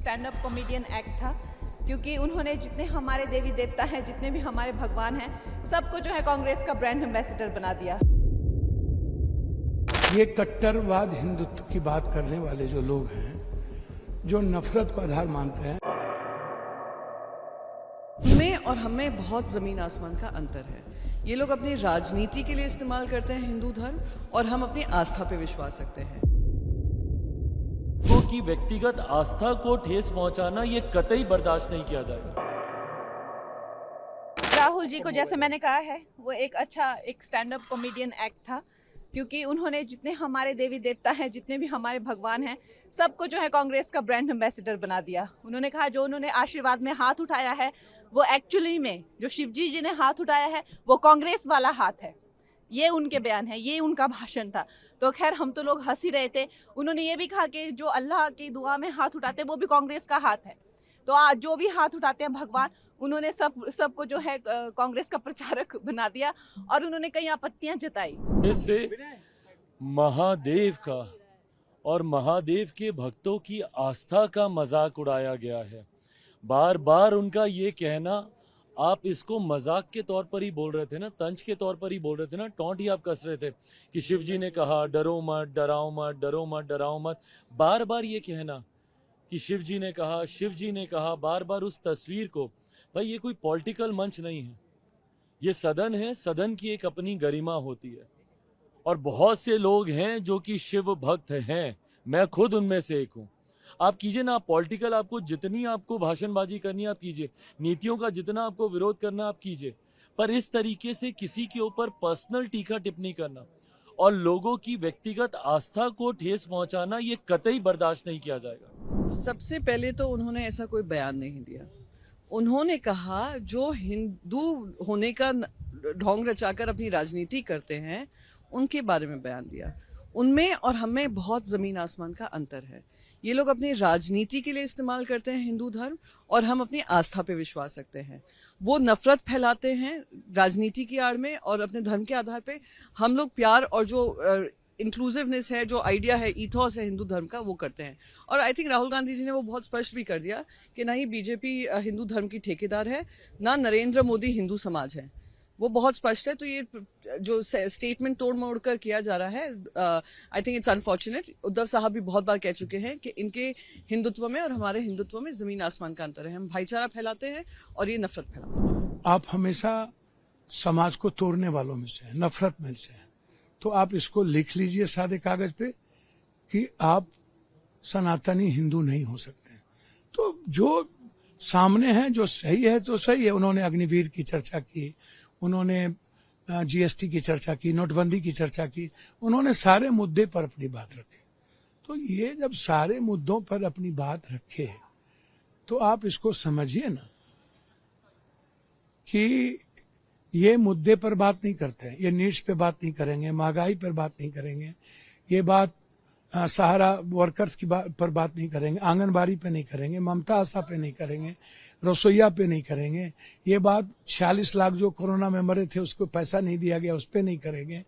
Stand up comedian act था, क्योंकि उन्होंने जितने हमारे देवी देवता हैं, जितने भी हमारे भगवान हैं, सबको जो है कांग्रेस का ब्रांड एम्बेसडर बना दिया। ये कट्टरवाद हिंदुत्व की बात करने वाले जो लोग हैं, जो नफरत को आधार मानते हैं, में और हमें बहुत जमीन आसमान का अंतर है। ये लोग अपनी राजनीति के लिए इस्तेमाल करते हैं हिंदू धर्म, और हम अपनी आस्था पे विश्वास रखते हैं। की व्यक्तिगत आस्था को ठेस पहुंचाना ये कतई बर्दाश्त नहीं किया जाएगा। राहुल जी को जैसे मैंने कहा है, वो एक स्टैंड अप कॉमेडियन एक्ट था, क्योंकि उन्होंने जितने हमारे देवी देवता हैं, जितने भी हमारे भगवान हैं, सबको जो है कांग्रेस का ब्रांड एम्बेसडर बना दिया। उन्होंने कहा जो उन्होंने आशीर्वाद में हाथ उठाया है, वो एक्चुअली में जो शिवजी जी ने हाथ उठाया है, वो कांग्रेस वाला हाथ है। ये उनके बयान है, ये उनका भाषण था। तो खैर हम तो लोग हंस ही रहे थे। उन्होंने ये भी कहा कि जो अल्लाह की दुआ में हाथ उठाते हैं वो भी कांग्रेस का हाथ है। तो आज जो भी हाथ उठाते हैं भगवान, उन्होंने सबको जो है कांग्रेस का प्रचारक बना दिया, और उन्होंने कई आपत्तियां जताई। इससे महादेव का और महादेव के भक्तों की आस्था का मजाक उड़ाया गया है। बार बार उनका ये कहना, आप इसको मजाक के तौर पर ही बोल रहे थे ना, तंज के तौर पर ही बोल रहे थे ना, टॉन्ट ही आप कस रहे थे कि शिव जी ने कहा डरो मत, डराओ मत, डरो मत, डराओ मत। बार बार ये कहना कि शिव जी ने कहा, बार बार उस तस्वीर को, भाई ये कोई पॉलिटिकल मंच नहीं है, ये सदन है। सदन की एक अपनी गरिमा होती है, और बहुत से लोग हैं जो कि शिव भक्त हैं, मैं खुद उनमें से एक हूँ। आप कीजिए ना, पॉलिटिकल आपको जितनी आपको भाषणबाजी करनी है आप कीजिए, नीतियों का जितना आपको विरोध करना आप कीजिए, पर इस तरीके से किसी के ऊपर पर्सनल टीका टिप्पणी करना और लोगों की व्यक्तिगत आस्था को ठेस पहुंचाना ये कतई बर्दाश्त नहीं किया जाएगा। सबसे पहले तो उन्होंने ऐसा कोई बयान नहीं दिया। उन्होंने कहा जो हिंदू होने का ढोंग रचाकर अपनी राजनीति करते हैं, उनके बारे में बयान दिया। उनमें और हमें बहुत जमीन आसमान का अंतर है। ये लोग अपनी राजनीति के लिए इस्तेमाल करते हैं हिंदू धर्म, और हम अपनी आस्था पे विश्वास रखते हैं। वो नफरत फैलाते हैं राजनीति की आड़ में, और अपने धर्म के आधार पे हम लोग प्यार और जो इंक्लूसिवनेस है, जो आइडिया है, ईथोस है हिंदू धर्म का, वो करते हैं। और आई थिंक राहुल गांधी जी ने वो बहुत स्पष्ट भी कर दिया कि ना ही बीजेपी हिंदू धर्म की ठेकेदार है, ना नरेंद्र मोदी हिंदू समाज है। वो बहुत स्पष्ट है। तो ये जो स्टेटमेंट तोड़ मोड़ कर किया जा रहा है, I think it's unfortunate. Uddhav साहब भी बहुत बार कह चुके हैं कि इनके हिंदुत्व में और हमारे हिंदुत्व में जमीन आसमान का अंतर है। हम भाईचारा फैलाते हैं और ये नफरत फैलाते हैं। आप हमेशा समाज को तोड़ने वालों में से हैं, नफरत में से हैं। तो आप इसको लिख लीजिए सादे कागज पे कि आप सनातनी हिंदू नहीं हो सकते। तो जो सामने है, जो सही है तो सही है। उन्होंने अग्निवीर की चर्चा की, उन्होंने जीएसटी की चर्चा की, नोटबंदी की चर्चा की, उन्होंने सारे मुद्दे पर अपनी बात रखी। तो ये जब सारे मुद्दों पर अपनी बात रखे, तो आप इसको समझिए ना कि ये मुद्दे पर बात नहीं करते हैं। ये नीड्स पे बात नहीं करेंगे, महंगाई पर बात नहीं करेंगे, ये बात सहारा वर्कर्स की पर बात नहीं करेंगे, आंगनबाड़ी पे नहीं करेंगे, ममता आशा पे नहीं करेंगे, रसोईया पे नहीं करेंगे, ये बात 46 लाख जो कोरोना में मरे थे उसको पैसा नहीं दिया गया उस पे नहीं करेंगे।